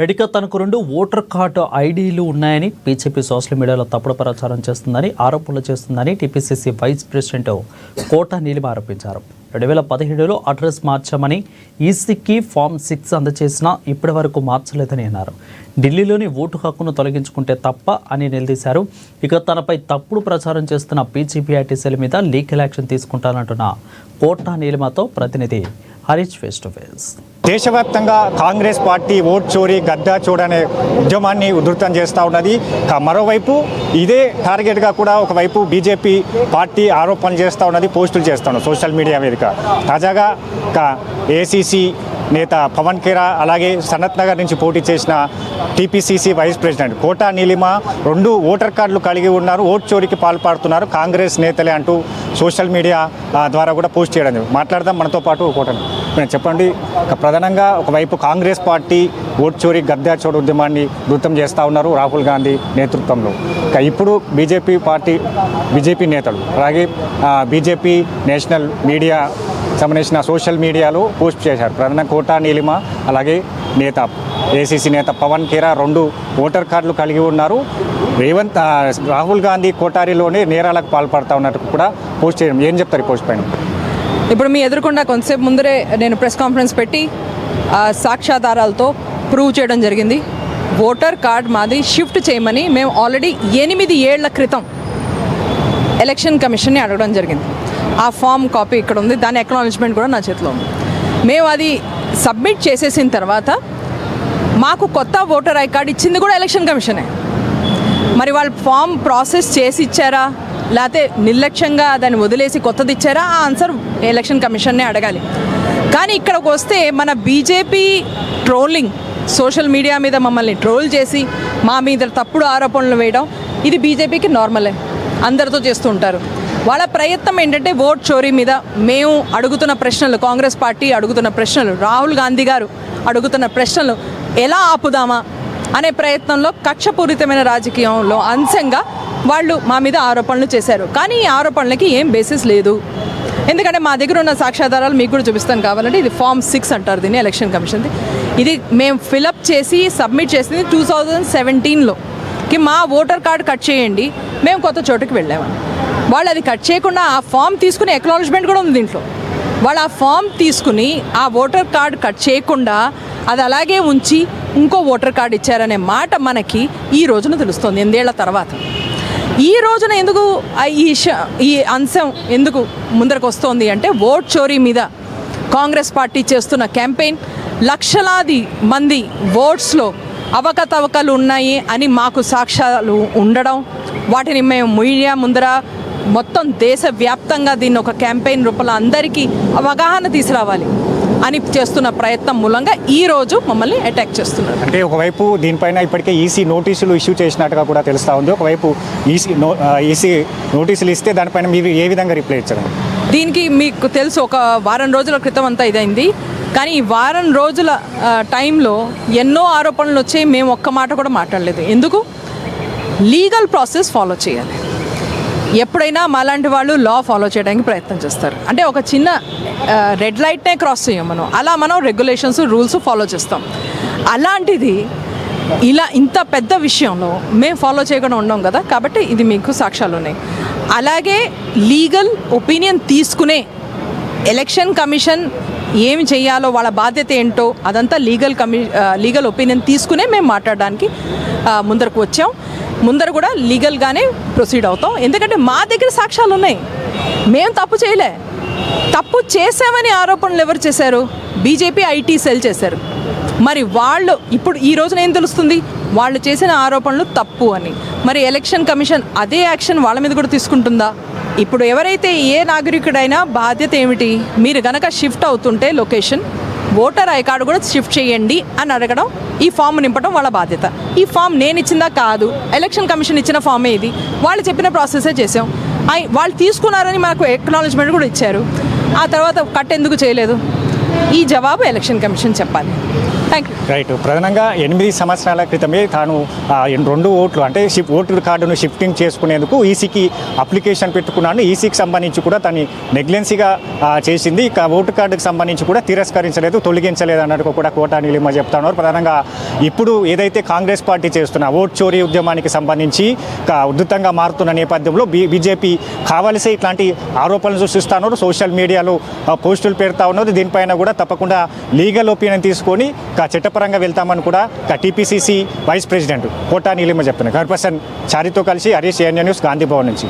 రెడ్డిగా తనకు 2 voter card ఐడీలు ఉన్నాయని BJP social మీడియాలో తప్పుడు ప్రచారం చేస్తుందని ఆరోపణలు చేస్తుందని టీపీసీసీ వైస్ ప్రెసిడెంట్ కోట నీలిమ ఆరోపించారు. 2017లో అడ్రస్ మార్చామని ఈసీకి ఫామ్ 6 అందజేసినా ఇప్పటి వరకు మార్చలేదని అన్నారు. ఢిల్లీలోని ఓటు హక్కును తొలగించుకుంటే తప్ప అని నిలదీశారు. ఇక తనపై తప్పుడు ప్రచారం చేస్తున్న బీజేపీ సెల్ మీద లీగల్ యాక్షన్ తీసుకుంటానంటున్న కోట నీలిమతో ప్రతినిధి హరీష్ ఫేస్ టు ఫేస్. దేశవ్యాప్తంగా కాంగ్రెస్ పార్టీ ఓట్ చోరీ గద్దా చూడనే ఉద్యమాన్ని ఉధృతం చేస్తూ ఉన్నది. మరోవైపు ఇదే టార్గెట్గా కూడా ఒకవైపు బీజేపీ పార్టీ ఆరోపణలు చేస్తూ ఉన్నది, పోస్టులు చేస్తూ ఉన్నది సోషల్ మీడియా వేదిక. తాజాగా ఏసీసీ నేత పవన్ ఖేరా అలాగే సనత్ నగర్ నుంచి పోటీ చేసిన టీపీసీసీ వైస్ ప్రెసిడెంట్ కోట నీలిమ 2 ఓటర్ కార్డులు కలిగి ఉన్నారు, ఓట్ చోరీకి పాల్పడుతున్నారు కాంగ్రెస్ నేతలే అంటూ సోషల్ మీడియా ద్వారా కూడా పోస్ట్ చేయడం. మాట్లాడదాం మనతో పాటు కోట. చెప్పండి, ప్రధానంగా ఒకవైపు కాంగ్రెస్ పార్టీ ఓట్ చోరీ గద్దా చోడు ఉద్యమాన్ని ఉధృతం చేస్తూ ఉన్నారు రాహుల్ గాంధీ నేతృత్వంలో. ఇప్పుడు బీజేపీ నేతలు అలాగే బీజేపీ నేషనల్ మీడియా సంబంధించిన సోషల్ మీడియాలో పోస్ట్ చేశారు. ప్రధానంగా కోట నీలిమ అలాగే ఏసీసీ నేత పవన్ ఖేరా 2 ఓటర్ కార్డులు కలిగి ఉన్నారు. రాహుల్ గాంధీ కోటారిలోనే నేరాలకు పాల్పడతా ఉన్నట్టు కూడా పోస్ట్ చేయడం. ఏం చెప్తారు ఈ పోస్ట్ పైన? ఇప్పుడు మీ ఎదురుకుండా కొంతసేపు ముందరే నేను ప్రెస్ కాన్ఫరెన్స్ పెట్టి సాక్ష్యాధారాలతో ప్రూవ్ చేయడం జరిగింది. ఓటర్ కార్డ్ మాది షిఫ్ట్ చేయమని మేము ఆల్రెడీ 8 ఏళ్ల క్రితం ఎలక్షన్ కమిషన్ని అడగడం జరిగింది. ఆ ఫామ్ కాపీ ఇక్కడ ఉంది, దాని అక్నాలెడ్జ్మెంట్ కూడా నా చేతిలో ఉంది. మేము అది సబ్మిట్ చేసేసిన తర్వాత మాకు కొత్త ఓటర్ ఐ కార్డ్ ఇచ్చింది కూడా ఎలక్షన్ కమిషనే. మరి వాళ్ళు ఫామ్ ప్రాసెస్ చేసి ఇచ్చారా లేకపోతే నిర్లక్ష్యంగా దాన్ని వదిలేసి కొత్తది ఇచ్చారా? ఆ ఆన్సర్ ఎలక్షన్ కమిషన్నే అడగాలి. కానీ ఇక్కడికి వస్తే మన బీజేపీ ట్రోలింగ్, సోషల్ మీడియా మీద మమ్మల్ని ట్రోల్ చేసి మా మీద తప్పుడు ఆరోపణలు వేయడం ఇది బీజేపీకి నార్మలే, అందరితో చేస్తూ ఉంటారు. వాళ్ళ ప్రయత్నం ఏంటంటే ఓట్ చోరీ మీద మేము అడుగుతున్న ప్రశ్నలు, కాంగ్రెస్ పార్టీ అడుగుతున్న ప్రశ్నలు, రాహుల్ గాంధీ గారు అడుగుతున్న ప్రశ్నలు ఎలా ఆపుదామా అనే ప్రయత్నంలో కక్షపూరితమైన రాజకీయంలో అంశంగా వాళ్ళు మా మీద ఆరోపణలు చేశారు. కానీ ఈ ఆరోపణలకి ఏం బేసిస్ లేదు. ఎందుకంటే మా దగ్గర ఉన్న సాక్ష్యాధారాలు మీకు కూడా చూపిస్తాను కావాలంటే. ఇది ఫామ్ 6 అంటారు దీన్ని, ఎలక్షన్ కమిషన్ది. ఇది మేము ఫిలప్ చేసి సబ్మిట్ చేసింది 2017లోకి. మా ఓటర్ కార్డు కట్ చేయండి, మేము కొత్త చోటుకి వెళ్ళామని. వాళ్ళు అది కట్ చేయకుండా ఆ ఫామ్ తీసుకుని అక్నాలెడ్జ్మెంట్ కూడా ఉంది దీంట్లో. వాళ్ళు ఆ ఫామ్ తీసుకుని ఆ ఓటర్ కార్డు కట్ చేయకుండా అది అలాగే ఉంచి ఇంకో ఓటర్ కార్డు ఇచ్చారనే మాట మనకి ఈ రోజున తెలుస్తుంది, 8 ఏళ్ల తర్వాత. ఈ రోజున ఎందుకు ఈ అంశం ఎందుకు ముందరకు వస్తోంది అంటే ఓట్ చోరీ మీద కాంగ్రెస్ పార్టీ చేస్తున్న క్యాంపెయిన్, లక్షలాది మంది ఓట్స్లో అవకతవకలు ఉన్నాయి అని మాకు సాక్ష్యాలు ఉండడం, వాటిని మేము మీడియా ముందర మొత్తం దేశవ్యాప్తంగా దీన్ని ఒక క్యాంపెయిన్ రూపంలో అందరికీ అవగాహన తీసుకురావాలి అని చేస్తున్న ప్రయత్నం మూలంగా ఈరోజు మమ్మల్ని అటాక్ చేస్తున్నారు. అంటే ఒకవైపు దీనిపైన ఇప్పటికే ఈసీ నోటీసులు ఇష్యూ చేసినట్టుగా కూడా తెలుస్తూ ఉంది. ఒకవైపు ఈసీ నోటీసులు ఇస్తే దానిపైన మీరు ఏ విధంగా రిప్లై ఇచ్చారు? దీనికి మీకు తెలుసు, ఒక వారం రోజుల క్రితం అంతా ఇదైంది. కానీ ఈ వారం రోజుల టైంలో ఎన్నో ఆరోపణలు వచ్చాయి, మేము ఒక్క మాట కూడా మాట్లాడలేదు. ఎందుకు? లీగల్ ప్రాసెస్ ఫాలో చేయాలి. ఎప్పుడైనా మాలాంటి వాళ్ళు లా ఫాలో చేయడానికి ప్రయత్నం చేస్తారు. అంటే ఒక చిన్న రెడ్ లైట్నే క్రాస్ చేయం మనం, అలా మనం రెగ్యులేషన్స్, రూల్స్ ఫాలో చేస్తాం. అలాంటిది ఇలా ఇంత పెద్ద విషయంలో మేము ఫాలో చేయకుండా ఉండం కదా. కాబట్టి ఇది మీకు సాక్ష్యాలు ఉన్నాయి. అలాగే లీగల్ ఒపీనియన్ తీసుకునే ఎలక్షన్ కమిషన్ ఏమి చేయాలో, వాళ్ళ బాధ్యత ఏంటో అదంతా లీగల్ ఒపీనియన్ తీసుకునే మేము మాట్లాడడానికి ముందరకు వచ్చాం. ముందర కూడా లీగల్గానే ప్రొసీడ్ అవుతాం. ఎందుకంటే మా దగ్గర సాక్ష్యాలు ఉన్నాయి, మేము తప్పు చేయలే. తప్పు చేసామని ఆరోపణలు ఎవరు చేశారు? బీజేపీ ఐటీ సెల్ చేశారు. మరి వాళ్ళు ఇప్పుడు ఈ రోజున ఏం తెలుస్తుంది? వాళ్ళు చేసిన ఆరోపణలు తప్పు అని. మరి ఎలక్షన్ కమిషన్ అదే యాక్షన్ వాళ్ళ మీద కూడా తీసుకుంటుందా? ఇప్పుడు ఎవరైతే ఏ నాగరికుడైనా బాధ్యత ఏమిటి? మీరు గనక షిఫ్ట్ అవుతుంటే లొకేషన్, ఓటర్ ఐ కార్డు కూడా షిఫ్ట్ చేయండి అని అడగడం, ఈ ఫామ్ నింపడం వాళ్ళ బాధ్యత. ఈ ఫామ్ నేను ఇచ్చిందా? కాదు, ఎలక్షన్ కమిషన్ ఇచ్చిన ఫామే ఇది. వాళ్ళు చెప్పిన ప్రాసెసే చేసాం. వాళ్ళు తీసుకున్నారని మనకు అక్నాలెడ్జ్మెంట్ కూడా ఇచ్చారు. ఆ తర్వాత కట్ ఎందుకు చేయలేదు? ఈ జవాబు ఎలక్షన్ కమిషన్ చెప్పాలి. Thank you. రైట్. ప్రధానంగా 8 సంవత్సరాల క్రితమే తాను 2 ఓట్లు అంటే ఓటర్ కార్డును షిఫ్టింగ్ చేసుకునేందుకు ఈసీకి అప్లికేషన్ పెట్టుకున్నాను. ఈసీకి సంబంధించి కూడా తను నెగ్లెన్సీగా చేసింది. ఇక ఓటర్ కార్డుకు సంబంధించి కూడా తిరస్కరించలేదు, తొలగించలేదు అన్నట్టు కూడా కోటా నీలిమ చెప్తా ఉన్నారు. ప్రధానంగా ఇప్పుడు ఏదైతే కాంగ్రెస్ పార్టీ చేస్తున్న ఓట్ చోరీ ఉద్యమానికి సంబంధించి ఉధృతంగా మారుతున్న నేపథ్యంలో బీజేపీ కావలసే ఇట్లాంటి ఆరోపణలు సృష్టిస్తా ఉన్నారు. సోషల్ మీడియాలో పోస్టులు పెడతా ఉన్నారు. దీనిపైన కూడా తప్పకుండా లీగల్ ఒపీనియన్ తీసుకొని చట్టపరంగా వెళ్తామని కూడా TPCC vice president Kota Neelima చెప్తున్నారు. 100% చారితో కలిసి హరీష్ ఏఎన్ఎన్ న్యూస్ గాంధీ భవన్ నుంచి.